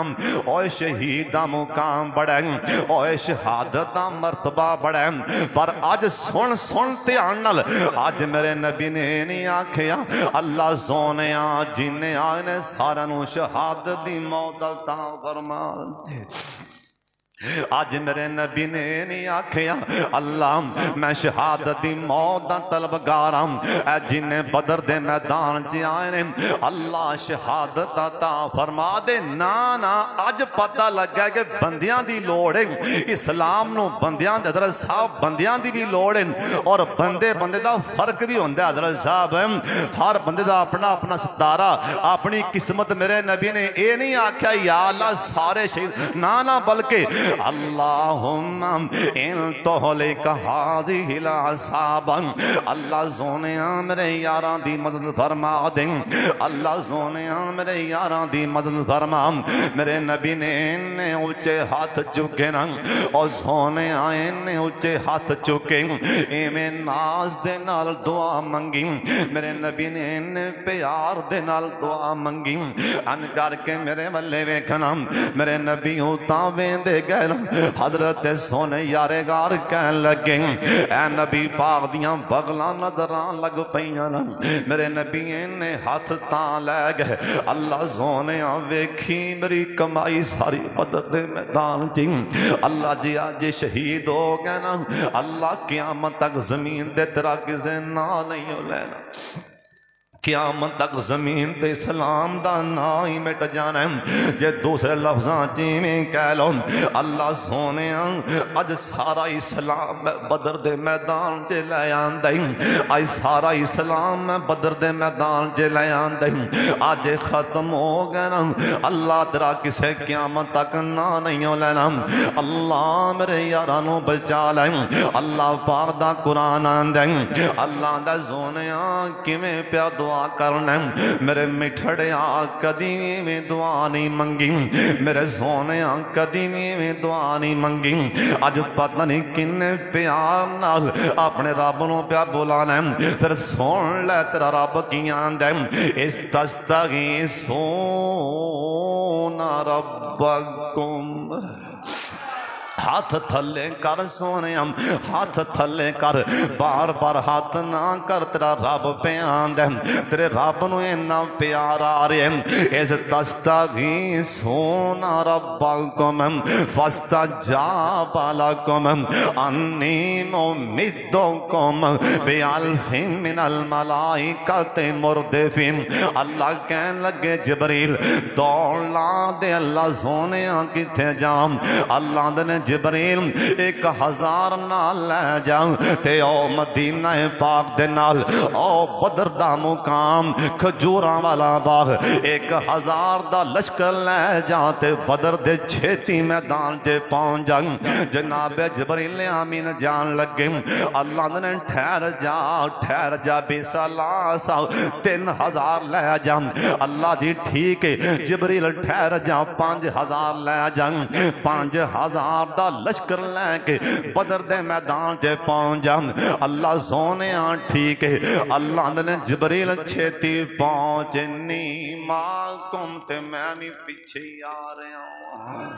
Speaker 1: اوے شہید دا مقام بڑھائے اوے شہادت دا مرتبہ بڑھائے پر آج سن دھیان نال آج میرے نبی نے نہیں آکھیا اللہ سونے جنہیں آئے سارا نو شہادت دی موت عطا فرما دے آج میرے نبی نے نہیں آکھیا اللہ میں شہادت دی موت دا طلبگارم اے جنہیں بدر دے میدان چے آئے اللہ شہادت عطا فرما دے نا آج پتہ لگا کہ بندیاں دی لوڑ ہے اسلام نو بندیاں دے حضرت صاحب بندیاں دی بھی لوڑ ہے اور بندے دا فرق بھی ہوندہ حضرت صاحب ہر بندے دا اپنا ستارہ اپنی قسمت میرے نبی نے اے نہیں آکھیا یا اللہ سارے شہید نا بلکہ اللہم ان تہلک حاضی الاصحاب اللہ سونیاں میرے یاران دی مدد فرما دیں اللہ سونیاں میرے یاران دی مدد فرما میرے نبی نے انہیں اونچے ہاتھ چکے نا اور سونیاں انہیں اونچے ہاتھ چکے ایمیں ناز دے نال دعا منگی میرے نبی نے انہیں پیار دے نال دعا منگی ان کر کے میرے والے ویکھنا میرے نبی ہوتا ویندے گئے حضرت سونے یارے غار کہن لگیں اے نبی پاک دیاں بغلاں نظران لگ پئیاں میرے نبی نے ہاتھ تاں لے گئے اللہ سونے ویکھی میری کمائی ساری بدر دے میدان چ اللہ جی آج شہید ہو گئے نا اللہ قیامت تک زمین دے تیرا کسے نہ نہیں ہو لینا قیامت تک زمین تے اسلام دا نا ہی مٹ جانا ہے جے دوسرے لفظاں میں کہہ لو اللہ سونے اج سارا اسلام بدر دے میدان چ لے آندا اج سارا اسلام بدر دے میدان چ لے آندا اج ختم ہو گیا نا اللہ تیرا کسے قیامت تک نا نہیں لینا اللہ میرے یاراں نو بچا لے اللہ پاک دا قرآن آندا اللہ دا سونیا کیویں پیا دعا کرنا میرے مٹھڑیا کدی میں دعا نہیں منگی میرے سونیا کدی میں دعا نہیں منگی اج پتہ نہیں کنے پیار نال اپنے رب نو پیا بلانا پھر سن لے تیرا رب کی آندا اس تستغیثون ربکم ہاتھ تھلے کر سونے ہاتھ تھلے کر بار بار ہاتھ نہ کر تیرا رب پیان دے تیرے رب نو اینا پیار آ رہے اس تستغیثون ربکم فاستجاب لکم انی ممدکم بالف من الملائکۃ مردفین اللہ کہنے لگے جبریل دوڑ لا دے اللہ سونے کتھے جام اللہ دے جبریل 1000 نال لے جاؤں تے او مدینہ پاک دے نال او بدر دا مقام کھجوراں والا باغ 1000 دا لشکر لے جاؤں تے بدر دے چھیتی میدان تے پہنچ جاؤں جناب جبریل امین جان لگے اللہ نے ٹھہر جا بے سلاسا 3000 لے جاؤں اللہ جی ٹھیک ہے جبریل ٹھہر جا 5000 لے جاؤں 5000 دا لشکر لے کے بدر دے میدان تے پہنچ جا اللہ سونے ٹھیک ہے اللہ نے جبریل چھیتی پہنچنی ماکم تے میں بھی پیچھے آ رہا ہوں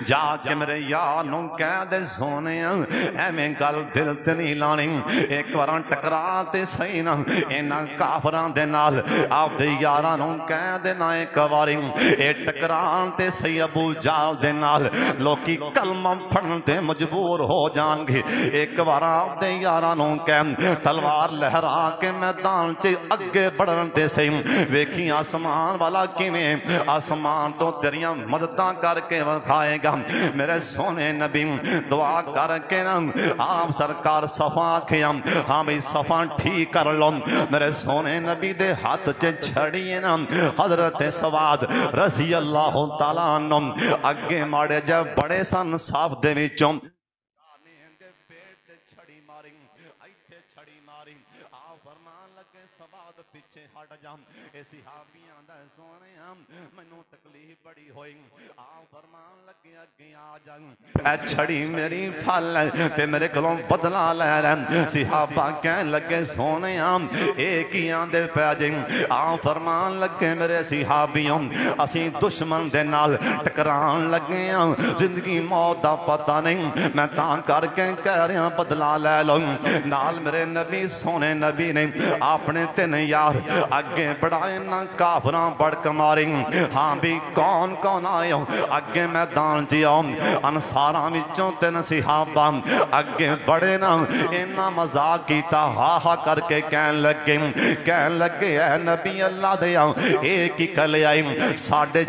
Speaker 1: جا کے میرے یار نو کہہ دے سونے اے میں گل دل تے نہیں لانی ایک بار ٹکرا تے صحیح نا انہاں کافراں دے نال آپ دے یاراں نو کہہ دے نا ایک باری اے ٹکران تے صحیح ابو جال دے نال لوکی کلمہ پڑھن تے مجبور ہو جان گے ایک بار آپ دے یاراں نو کہہ تلوار لہرا کے میدان تے اگے بڑھن تے صحیح ویکھی آسمان والا کیویں آسمان تو تیریاں مدداں کر کے وکھائے گا میرے سونے نبی دعا کر کے نا آپ سرکار صفا کھیا ہاں بھی صفا ٹھیک کر لو میرے سونے نبی دے ہاتھ چے چھڑیے نا حضرت سواد رضی اللہ تعالیٰ عنہ اگے ماڑے جب بڑے سن صاف دے وچوں پیچھے ہٹ جام اے صحابیاں دا سونے مینوں تکلیف بڑی ہوئی آؤ فرمان لگے اگے آ جان اے چھڑی میری پھل تے میرے کولوں بدلا لے رہے صحابہ کہن لگے سونے ایک ہی آندے پے جے آؤ فرمان لگے میرے صحابیوں اسی دشمن دے نال ٹکران لگے زندگی موت دا پتہ نہیں میں تاں کر کے کہہ رہا بدلا لے لو نال میرے نبی سونے نبی نے اپنے تین یار اگے بڑھائے نہ کافراں بڑھ کماری ہاں بھی کون کون آئے اگے میدان جیاؤ انصاراں وچوں تین صحابہ اگے بڑھے نہ اینا مزاق کیتا ہا ہا کر کے کہن لگے اے نبی اللہ دے ایک ہی کلے آئی ساڑھے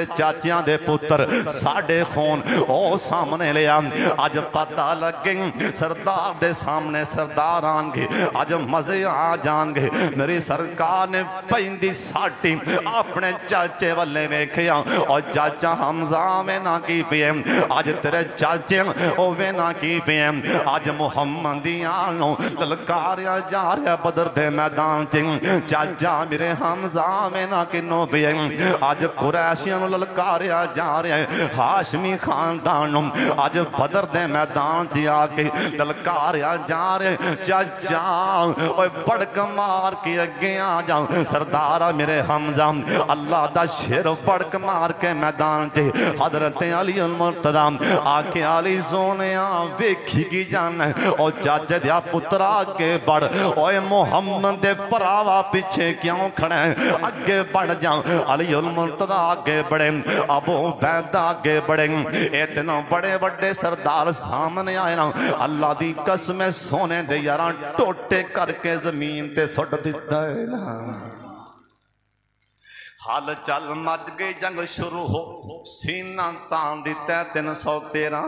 Speaker 1: چاچیاں دے پتر ساڑھے خون او سامنے لے آج پتہ لگے سردار دے سامنے سردار آنگے آج مزے آ جانگے میری سرکار نے پہندی ساٹی اپنے چاچے والے میں کھیا اور چاچا حمزہ میں نہ کی پیم آج تیرے چاچے اوے نہ کی پیم آج محمدیانوں للکاریا جا رہا بدر دے میدان چنگ چاچا میرے حمزہ میں نہ کنو پیم آج قریشیاں للکاریا جا رہا ہاشمی خاندانوں آج بدر دے میدان جا کے للکاریا جا رہے چاچا اوے بڑھ کمار کی اگے آ جاؤ سردار میرے حمزہ اللہ دا شیر پڑک مار کے میدان چے حضرت علی المرتضی آکے علی سونیا ویکھی کی جان او چاچے دیا پترا کے بڑھ اوے محمد دے پراوا پیچھے کیوں کھڑے اگے بڑھ جاؤ علی المرتضی آگے بڑھے ابو عبیدہ آگے بڑھے اتنا بڑے بڑے سردار سامنے آئے نا اللہ دی قسم سونے دے یاران ٹوٹے کر کے زمین تے سٹ دیتا ہے نا حال چل مچ گئی جنگ شروع ہو سینہ تان دیتا 313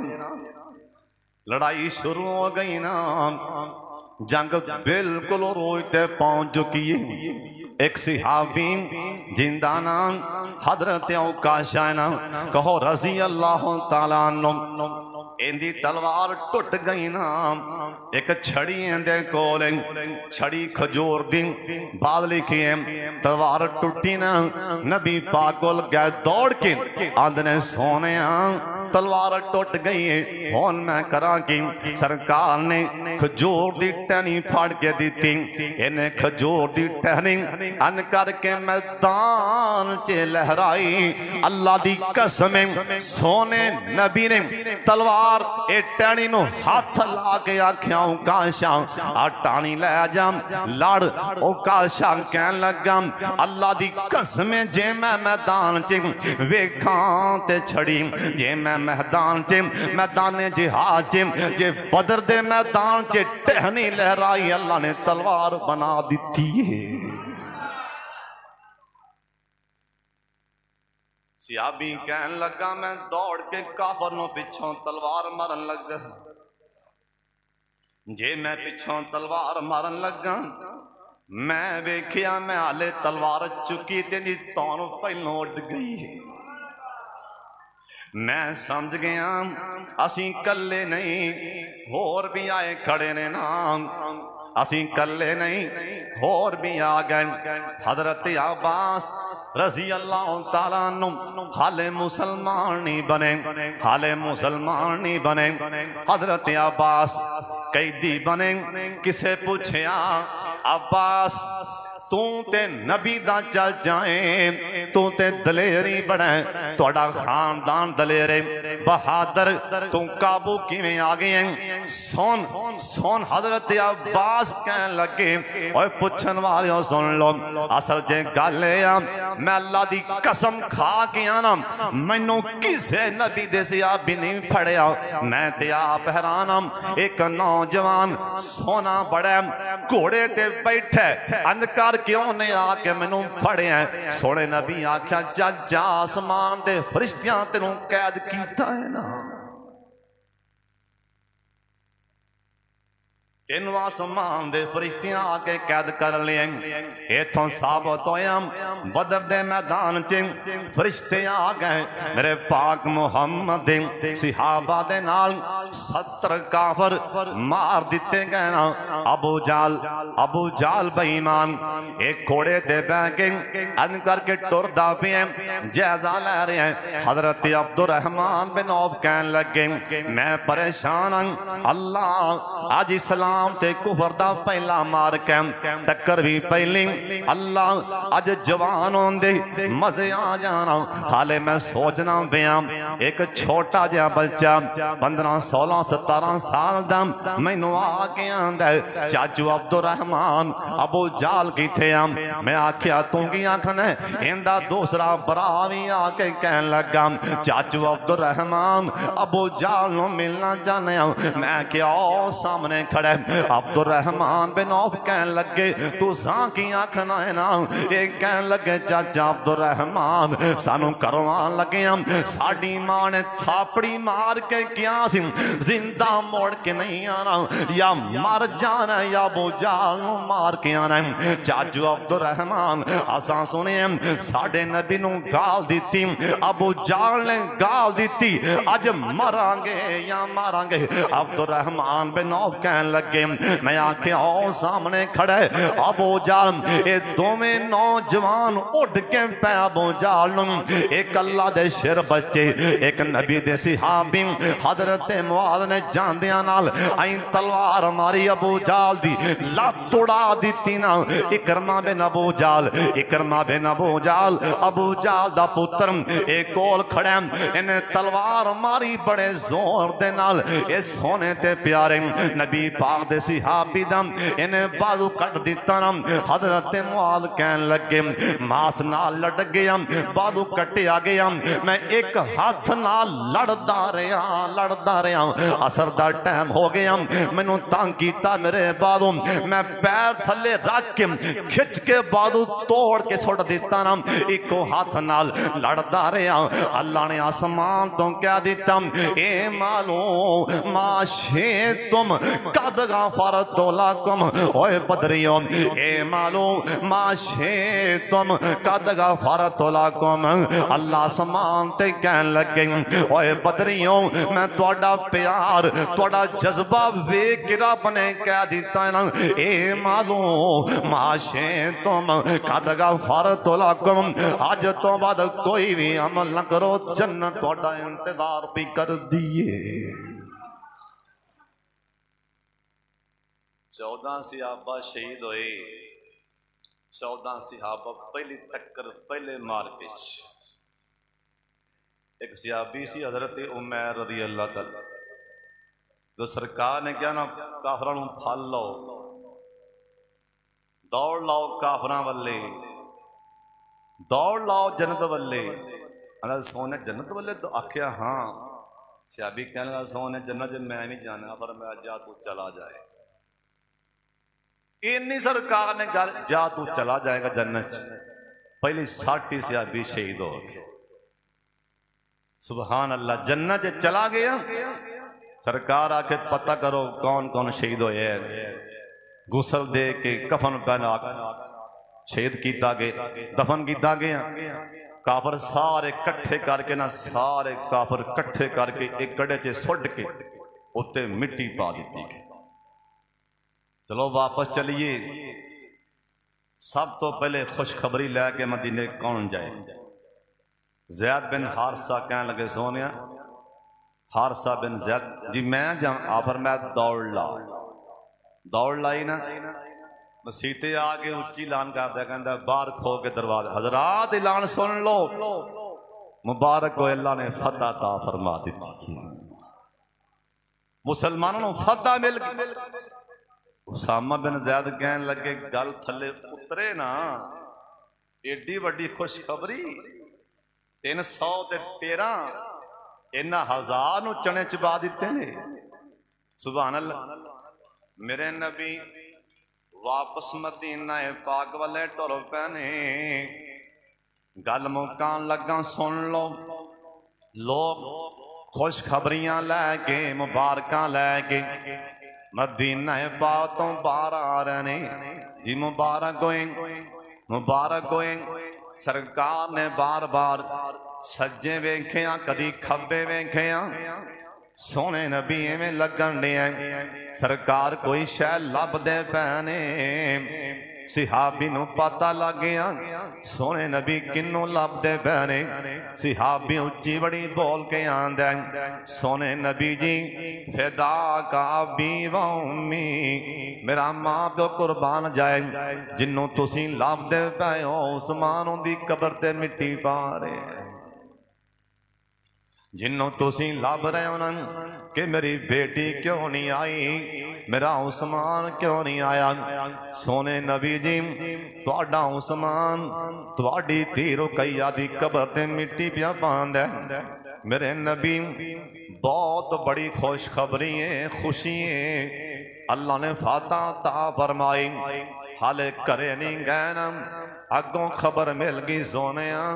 Speaker 1: لڑائی شروع ہو گئی نا جنگ بالکل روئے پہنچ چکی ہے ایک صحابی جندہ نام حضرت عکاشہ نا کہو رضی اللہ تعالیٰ عنہ اندی تلوار ٹوٹ گئی نا ایک چھڑی اندے کولیں چھڑی کھجور دن بعد لکھیں تلوار ٹوٹی نا نبی پاکول گئے دوڑ کے آندھنے سونے تلوار ٹوٹ گئی ہے ہون میں کرا کی سرکار نے کھجور دی ٹہنی پھاڑ کے دیتی انہیں کھجور دی ٹہنی ان کر کے میدان چے لہرائی اللہ دی قسمیں سونے نبی نے تلوار اے ٹہنی نو ہاتھ لا کے آکھیاں کاشاں آٹانی لے جام لڑ او کاشاں کہن لگا اللہ دی قسمیں جے میں میدان چے ویکھاں تے چھڑی جے میں میدان چے میدان جہاد چے جے بدر دے میدان چے ٹہنی لہرائی اللہ نے تلوار بنا دیتی ہے صحابی کہن لگا میں دوڑ کے کافر نو پچھوں تلوار مارن لگا جے میں پچھوں تلوار مارن لگا میں ویکھیا میں آلے تلوار چکی تیندی تون پہلوں اڑ گئی ہے میں سمجھ گیا اسی کلے نہیں اور بھی آئے کھڑے نے نام اسی کلے نہیں اور بھی آگئے حضرت عباس رضی اللہ تعالیٰ عنہ حال مسلمان نہیں بنے حال مسلمان نہیں بنے حضرت عباس قیدی بنے کسے پوچھیا عباس تو تے نبی دا چل جائیں تو تے دلیری بڑھیں توڑا خاندان دلیرے بہادر تو قابو کی میں آگئے ہیں سون حضرت عباس کہنے لگے اور پچھن والیوں سن لو اصل جے گالیا میں اللہ دی قسم کھا کے آنا منوں کسے نبی دے سیا بھی نہیں پھڑیا میں تے آپ حیرانا ایک نوجوان سونا بڑے گھوڑے تے بیٹھے اندکار کیوں نے آکے منوں پھڑے ہیں سوڑے نبی آکھیا جا آسمان دے فرشتیاں تینوں قید کیتا ہے نا تینوں آسمان دے فرشتیاں آکے قید کر لیں ایتھوں ثابت ہویا بدر دے میدان چیں فرشتے آگئے میرے پاک محمد صحابہ دے نال 70 کافر مار دیتے گئے نا ابو جال بہیمان ایک گھوڑے دے بیگیں ان کر کے ٹردہ پہیں جیزہ لے رہے ہیں حضرت عبد الرحمن بن عوف کہن لگے میں پریشان اللہ آج اسلام تے کفر دا پہلا مار کے ٹکر بھی پہلی اللہ آج جوان ہوندے مزے آ جانا حالے میں سوچنا بیام ایک چھوٹا جا بچہ 15 16 17 سال دا میں نو آگے آندے چاچو عبد الرحمن ابو جال کی تھے میں آکھیا تونگی آکھنے اندہ دوسرا براوی آکے کہن لگا چاچو عبد الرحمن ابو جال نو ملنا جانے میں کیا سامنے کھڑے عبد الرحمن بن عوف کہن لگے تو ساں کی آکھنا ہے نا ایک کہن لگے چاچا عبد الرحمن سانو کروان لگے ساڑی ماں نے تھاپڑی مار کے کیا زندہ موڑ کے نہیں آنا یا مر جانا یا ابو جال مار کے آنا چاچو عبد الرحمن آسان سنے ساڑے نبی نو گال دیتی ابو جال نے گال دیتی آج مرانگے یا مارانگے عبد الرحمن بن عوف کہن لگے لگے میں آکھے او سامنے کھڑے ابو جہل اے دوویں نوجوان اٹھ کے پے ابو جہل ایک اللہ دے شیر بچے ایک نبی دے صحابی حضرت معاذ نے جاندیاں نال آئیں تلوار ماری ابو جہل دی لت اڑا دیتی نا اکرمہ بن ابو جہل ابو جہل دا پتر ایک کول کھڑے انہیں تلوار ماری بڑے زور دے نال اے سونے تے پیارے نبی پاک دے صحابی دا انہیں بازو کٹ دیتا نا حضرت معاذ کہن لگے ماس نال لڑ گیا بازو کٹے آگے میں ایک ہاتھ نال لڑدا رہا اثر دا ٹائم ہو گیا میں نو تانگ کیتا میرے بازو میں پیر تھلے رکھ کے کھچ کے بازو توڑ کے سوڑ دیتا نا ایکو ہاتھ نال لڑدا رہا اللہ نے آسمان تو کیا دیتا اے مالو ما شئتم قد غفرت لکم اوے بدریوں اے مالو ما شئتم قد غفرت لکم اللہ آسمان تے کہن لگے اوے بدریوں میں توڑا پیار توڑا جذبہ ویکرہ بنے کہہ دیتا ہے نا اے مالو ما شئتم قد غفرت لکم آج تو بعد کوئی بھی عمل نہ کرو جنت توڑا انتظار بھی کر دیئے 14 صحابہ شہید ہوئے 14 صحابہ پہلی ٹکر پہلے مار پیچ ایک صحابی سی حضرت عمیر رضی اللہ تعالی جو سرکار نے کیا نا کافرانوں پھال لو دوڑ لاؤ کافران والے دوڑ لاؤ جنت والے اللہ سونے جنت والے تو آکھیا ہاں صحابی کہنے لگا سونے جنت میں نہیں جانا پر میں جا تو چلا جائے انی سرکار نے جا تو چلا جائے گا جنت پہلی 60 صحابی شہید ہو گئے سبحان اللہ جنت چلا گیا سرکار آکے پتہ کرو کون کون شہید ہوئے غسل دے کے کفن پہنا شہید کیتا گیا دفن کیتا گیا کافر سارے کٹھے کر کے نا سارے کافر کٹھے کر کے ایک گڑے چے سڑ کے اتے مٹی پا دیتی گئی چلو واپس چلیے سب تو پہلے خوشخبری لے کے مدینے کون جائے زید بن حارثہ کہنے لگے سونیا حارثہ بن زید جی میں جہاں آفر میں دوڑ لائی نا مسیطے آگے اچھی لان کا کہتا ہے بار کھو کے دروازے حضرات اعلان سن لو مبارک کو اللہ نے فتح عطا فرما دیتی مسلمانوں فتح مل گئی اسامہ بن زید کہنے لگے گل تھلے اترے نا ایڈی وڈی خوشخبری 313 انہا 1000 نو چنے چبا دیتے نے سبحان اللہ میرے نبی واپس مدینہ پاک والے ٹر پینے گل مکان لگا سن لو لوگ خوشخبریاں لے کے مبارکاں لے کے مدینہ پاک تو باہر آ رہے جی مبارک ہوئیں سرکار نے بار بار سجے ویکھیاں کدی کھبے ویکھیاں سونے نبی میں لگن دے سرکار کوئی شے لب دے پہنے صحابی نو پتہ لگ گیا سونے نبی کنوں لب دے پہنے صحابی اچھی بڑی بول کے آندے سونے نبی جی فدا کا ابی و امی میرا ماں پہ قربان جائے جنوں تسی لب دے پہنے عثمانوں دی قبر تے مٹی پارے جنوں تسی لب رہے انہوں کہ میری بیٹی کیوں نہیں آئی میرا عثمان کیوں نہیں آیا سونے نبی جی توڑا عثمان توڑی تھی رقیہ دی قبر تے مٹی پیا باندھ ہے میرے نبی بہت بڑی خوشخبری ہے خوشی ہے اللہ نے فتح عطا فرمائی حالے کرے نہیں گئے نا اگوں خبر مل گئی سونیاں